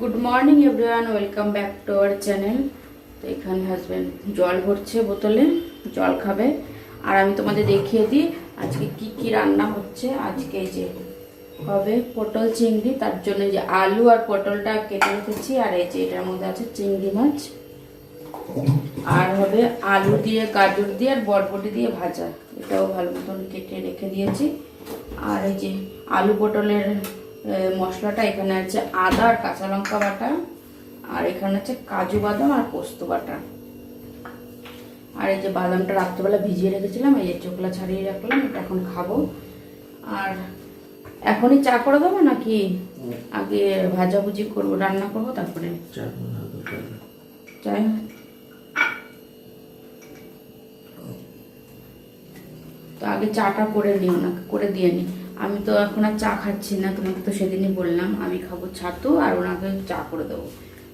Good morning everyone, welcome back to our channel. তো এখানে husband জল ভরছে বোতলে, জল খাবে। আর আমি তোমাদের দেখিয়ে দিই আজকে কি কি রান্না হচ্ছে। আজকে এই যে হবে পটল চিংড়ি, তার জন্য যে আলু আর পটলটা কেটে রেখেছি, আর এই যে এটার মধ্যে আছে চিংড়ি মাছ, আর হবে আলু দিয়ে গাজর দিয়ে আর বরবটি দিয়ে ভাজা, এটাও ভালো মতন কেটে রেখে দিয়েছি। আর এই যে আলু পটলের মশলাটা, এখানে আছে আদা আর কাঁচা লঙ্কা বাটা, আর এখানে আছে কাজু বাদাম আর পোস্ত বাটা। আর এই যে বাদামটা রাত্রেবেলা ভিজিয়ে রেখেছিলাম, এই যে চোখলা ছাড়িয়ে রাখলাম, এটা এখন খাবো। আর এখনই চা করে দেবো নাকি আগে ভাজাভুজি করবো, রান্না করবো তারপরে চাই? তো আগে চাটা করে নিও না, করে দিয়ে নি। আমি তো এখন আর চা খাচ্ছি না, তোমাকে তো সেদিনই বললাম আমি খাবো ছাতু, আর ওনাকে চা করে দেবো।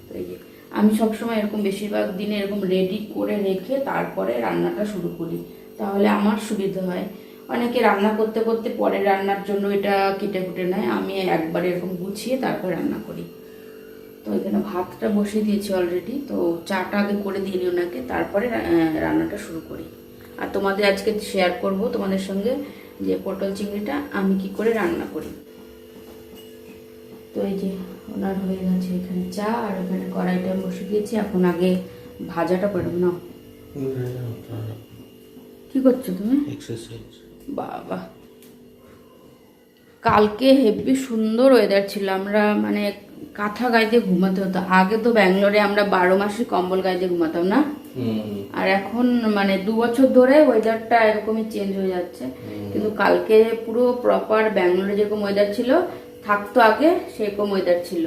তো এই যে আমি সবসময় এরকম বেশিরভাগ দিনে এরকম রেডি করে রেখে তারপরে রান্নাটা শুরু করি, তাহলে আমার সুবিধা হয়। অনেকে রান্না করতে করতে পরে রান্নার জন্য এটা কেটে কুটে নেয়, আমি একবার এরকম গুছিয়ে তারপরে রান্না করি। তো এখানে ভাতটা বসিয়ে দিয়েছি অলরেডি, তো চাটা আগে করে দিয়ে নিই ওনাকে, তারপরে রান্নাটা শুরু করি। আর তোমাদের আজকে শেয়ার করব তোমাদের সঙ্গে যে পটল চিংড়িটা আমি কি করে রান্না করি। তো এই যে ওনার হয়ে গেছে এখানে চা, আর এখানে কড়াইটা বসিয়ে দিয়েছি। এখন আগে ভাজাটা করে নেবো। না কি করছো তুমি? এক্সারসাইজ। বাবা, কালকে হেভি সুন্দর ওয়েদার ছিল, আমরা মানে কাঁথা গায়ে দিয়ে ঘুমাতে হতো। আগে তো ব্যাঙ্গালোরে আমরা 12 মাসই কম্বল গায়ে দিয়ে ঘুমাতাম না, আর এখন মানে 2 বছর ধরে ওয়েদারটা এরকমই চেঞ্জ হয়ে যাচ্ছে। কিন্তু কালকে পুরো প্রপার ব্যাঙ্গালোরে যেরকম ওয়েদার ছিল থাকতো আগে, সেরকম ওয়েদার ছিল।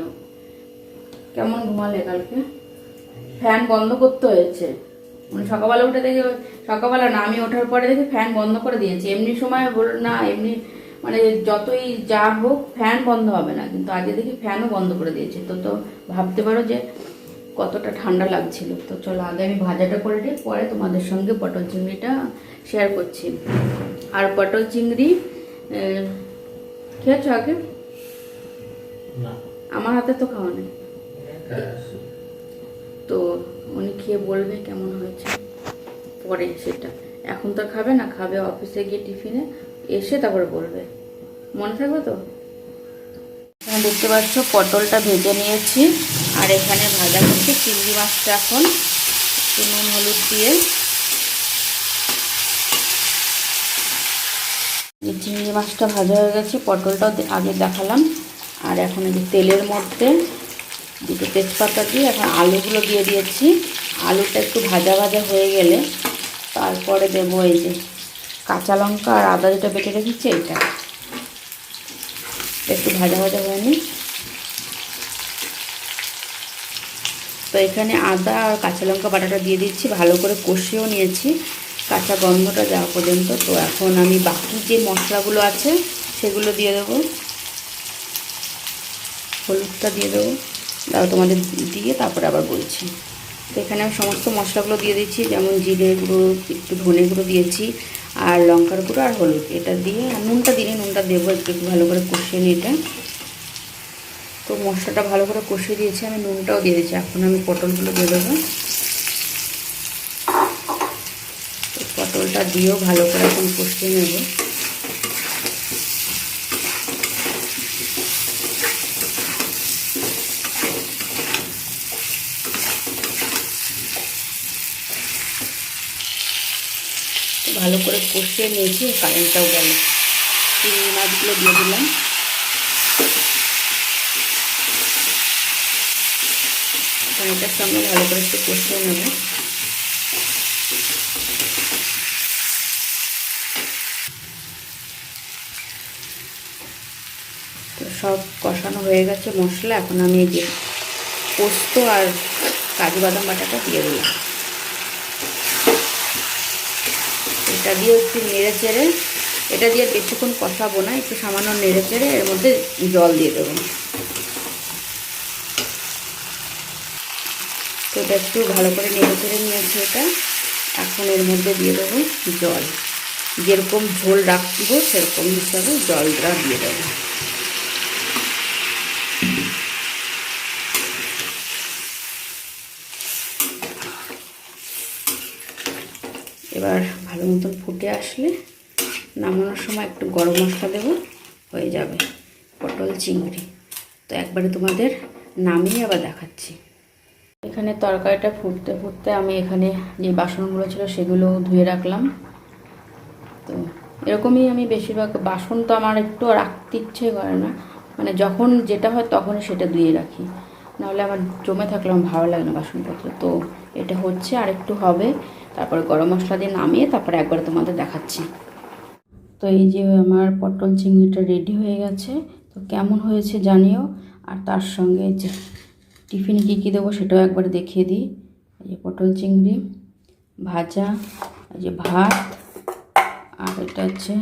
কেমন ঘুমালে কালকে? ফ্যান বন্ধ করতে হয়েছে, মানে সকালবেলা উঠে দেখি, সকালবেলা না আমি ওঠার পরে দেখি ফ্যান বন্ধ করে দিয়েছে। এমনি সময় বল না, এমনি মানে যতই যা হোক ফ্যান বন্ধ হবে না, কিন্তু আজকে দেখি ফ্যানও বন্ধ করে দিয়েছে। তো ভাবতে পারো যে কতটা ঠান্ডা লাগছিল। তো চলো আগে আমি ভাজাটা করে দিই, পরে তোমাদের সঙ্গে পটল চিংড়িটা শেয়ার করছি। আর পটল চিংড়ি খেয়েছো আগে? আমার হাতে তো খাওয়া নেই, তো উনি খেয়ে বলবে কেমন হয়েছে পরে সেটা। এখন তো খাবে না, খাবে অফিসে গিয়ে টিফিনে এসে তারপরে বলবে, মনে থাকবে তো। এখানে দেখতে পাচ্ছ পটলটা ভেজে নিয়েছি, আর এখানে ভাজা করছি চিংড়ি মাছটা। এখন একটু নুন হলুদ দিয়ে যে চিংড়ি মাছটা ভাজা হয়ে গেছে, পটলটাও আগে দেখালাম। আর এখন এই যে তেলের মধ্যে দুটো তেজপাতা দিয়ে এখন আলুগুলো দিয়ে দিয়েছি। আলুটা একটু ভাজা ভাজা হয়ে গেলে তারপরে দেবো এই যে কাঁচা লঙ্কা আর আদা যেটা বেটে রেখেছি, এটা একটু ভাজা ভাজা হয়ে নিই। তো এখানে আদা আর কাঁচা লঙ্কা বাটাটা দিয়ে দিচ্ছি, ভালো করে কষিয়েও নিয়েছি কাঁচা গন্ধটা যাওয়া পর্যন্ত। তো এখন আমি বাকি যে মশলাগুলো আছে সেগুলো দিয়ে দেবো, হলুদটা দিয়ে দেবো, দাও তোমাদের দিয়ে তারপরে আবার বলছি। তো এখানে আমি সমস্ত মশলাগুলো দিয়ে দিচ্ছি, যেমন জিরে গুঁড়ো, একটু ধনে গুঁড়ো দিয়েছি, আর লঙ্কার গুঁড়ো আর হলুদ, এটা দিয়ে আর নুনটা দিলে নুনটা দেবো, একটু ভালো করে কষিয়ে নিই এটা। তো মশলাটা ভালো করে কষিয়ে দিয়েছি, আমি নুনটাও দিয়ে দিচ্ছি। এখন আমি পটলগুলো দিয়ে দেবো, তো পটলটা দিয়েও ভালো করে এখন কষিয়ে নেব। ভালো করে কষিয়ে নিয়েছি, কারেন্টটাও গেল। চিংড়ি মাছগুলো দিয়ে দিলাম, এটার সঙ্গে ভালো করে একটু কষিয়ে নেব। তো সব কষানো হয়ে গেছে মশলা, এখন আমি এই যে পোস্ত আর কাজু বাদাম বাটাটা দিয়ে দিলাম। এটা দিয়ে একটু নেড়ে চেড়ে, এটা দিয়ে বেশিক্ষণ কষাবো না, একটু সামান্য নেড়ে চেড়ে এর মধ্যে জল দিয়ে দেবো। তো এটা একটু ভালো করে নেড়ে চেড়ে নিয়েছি এটা, এখন এর মধ্যে দিয়ে দেবো জল, যেরকম ঝোল রাখবো সেরকম হিসাবে জলটা দিয়ে দেবো। এবার ভালো মতন ফুটে আসলে নামানোর সময় একটু গরম মশলা দেবো, হয়ে যাবে পটল চিংড়ি। তো একবারে তোমাদের নামিয়ে আবার দেখাচ্ছি। এখানে তরকারিটা ফুটতে ফুটতে আমি এখানে যে বাসনগুলো ছিল সেগুলো ধুয়ে রাখলাম। তো এরকমই আমি বেশিরভাগ বাসন তো আমার একটু রাখতে ইচ্ছে করে না, মানে যখন যেটা হয় তখনই সেটা ধুয়ে রাখি, নাহলে আমার জমে থাকলে আমার ভালো লাগে না বাসনপত্র। তো এটা হচ্ছে আর একটু হবে, তারপরে গরম মশলা দিয়ে নামিয়ে তারপরে একবার তোমাদের দেখাচ্ছি। তো এই যে আমার পটল চিংড়িটা রেডি হয়ে গেছে। তো কেমন হয়েছে জানিও। আর তার সঙ্গে যে টিফিনে কী কী দেবো সেটাও একবার দেখিয়ে দিই। এই যে পটল চিংড়ি ভাজা, এই যে ভাত, আর এটা হচ্ছে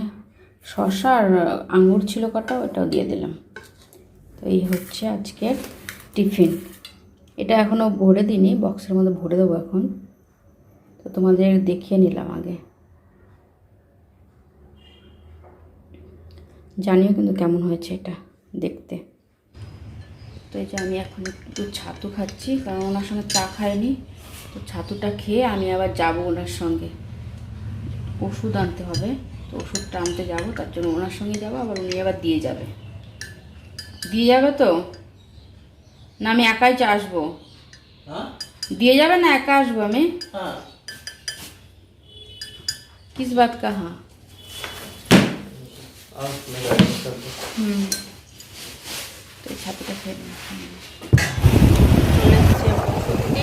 শসা আর আঙুর ছিল কটা, ওটাও দিয়ে দিলাম। তো এই হচ্ছে আজকের টিফিন। এটা এখনও ভরে দিইনি, বক্সের মধ্যে ভরে দেবো এখন। তো তোমাদের দেখিয়ে নিলাম আগে, জানিও কিন্তু কেমন হয়েছে এটা দেখতে। তো এই যে আমি এখন একটু ছাতু খাচ্ছি, কারণ ওনার সঙ্গে চা খাইনি। তো ছাতুটা খেয়ে আমি আবার যাব ওনার সঙ্গে, ওষুধ আনতে হবে। তো ওষুধটা আনতে যাবো, তার জন্য ওনার সঙ্গে যাবো, আবার উনি আবার দিয়ে যাবে। দিয়ে যাবে তো না আমি একাই চা আসবো? দিয়ে যাবে না একা আসবো আমি? কিস বাত কা? হ্যাঁ तो छाती का खेल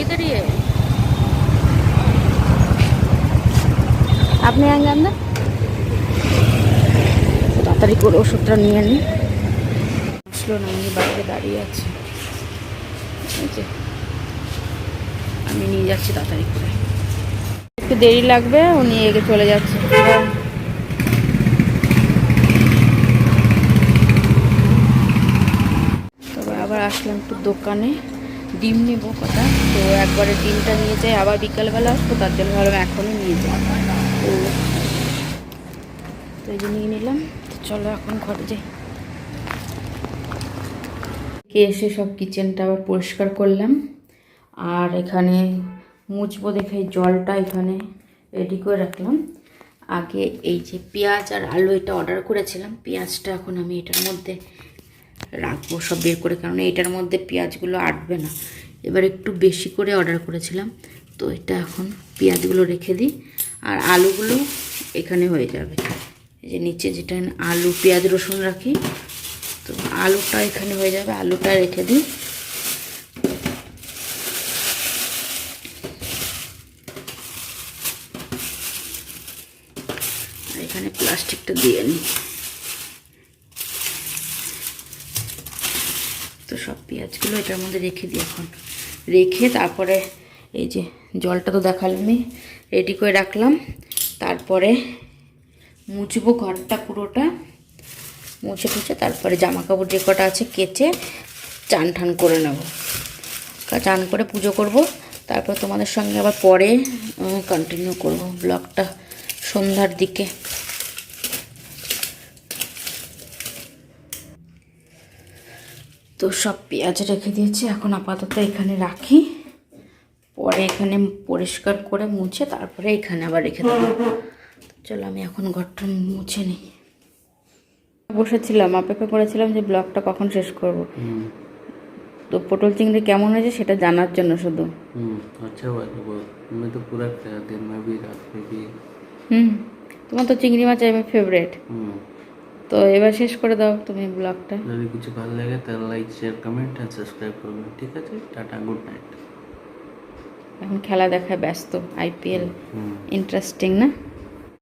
इधर ही है। আপনি আগে আমরা তাড়াতাড়ি করে ওষুধটা নিয়ে নিই। আসলো না, আমি বাইরে দাঁড়িয়ে আছি, আমি নিয়ে যাচ্ছি তাড়াতাড়ি করে, একটু দেরি লাগবে, উনি এগিয়ে চলে যাচ্ছে। আবার আসলাম একটু দোকানে, ডিম নেবো কটা। তো একবারে ডিমটা নিয়ে যাই, আবার বিকালবেলা আসবো, তার জন্য ভাবলাম এখনই নিয়ে যাই। তো এই যে নিয়ে নিলাম। তো চলো এখন ঘরে যাই। এসে সব কিচেনটা আবার পরিষ্কার করলাম, আর এখানে মুছবো দেখে জলটা এখানে রেডি করে রাখলাম। আগে এই যে পেঁয়াজ আর আলু এটা অর্ডার করেছিলাম, পেঁয়াজটা এখন আমি এটার মধ্যে রাখবো সব বের করে, কারণ এটার মধ্যে পেঁয়াজগুলো আটবে না। এবার একটু বেশি করে অর্ডার করেছিলাম, তো এটা এখন পেঁয়াজগুলো রেখে দিই, আর আলুগুলো এখানে হয়ে যাবে। এই যে নিচে যেটা আলু পেঁয়াজ রসুন রাখি, তো আলুটা এখানে হয়ে যাবে, আলুটা রেখে দিই। এখানে প্লাস্টিকটা দিয়ে নিই। তো সব পেঁয়াজগুলো এটার মধ্যে রেখে দিই এখন, রেখে তারপরে এই যে জলটা তো দেখালামই, রেডি করে রাখলাম। তারপরে মুছবো ঘরটা পুরোটা, মুছে টুছে তারপরে জামা কাপড় যে কটা আছে কেচে চান ঠান করে নেব, চান করে পুজো করব। তারপর তোমাদের সঙ্গে আবার পরে কন্টিনিউ করব ব্লগটা সন্ধ্যার দিকে। তো সব পেঁয়াজ রেখে দিয়েছি, এখন আপাতত এখানে রাখি, পরে এখানে পরিষ্কার করে মুছে তারপরে এখানে আবার রেখে দেবো। চলো আমি এখন ঘরটা মুছে নিই। বসেছিলাম, অপেক্ষা করেছিলাম যে ব্লগটা কখন শেষ করব। তো পটল চিংড়ি কেমন হয়েছে সেটা জানার জন্য শুধু। अच्छा हुआ था बहुत, मैं तो पूरा खाया दिन में भी रात में भी। তোমার তো চিংড়ি মাছ আমার ফেভারিট। তো এবার শেষ করে দাও তুমি ব্লগটা। যদি কিছু ভালো লাগে তাহলে লাইক শেয়ার কমেন্ট আর সাবস্ক্রাইব করবেন, ঠিক আছে? Tata, good night. এখন খেলা দেখায় ব্যস্ত, আইপিএল ইন্টারেস্টিং না?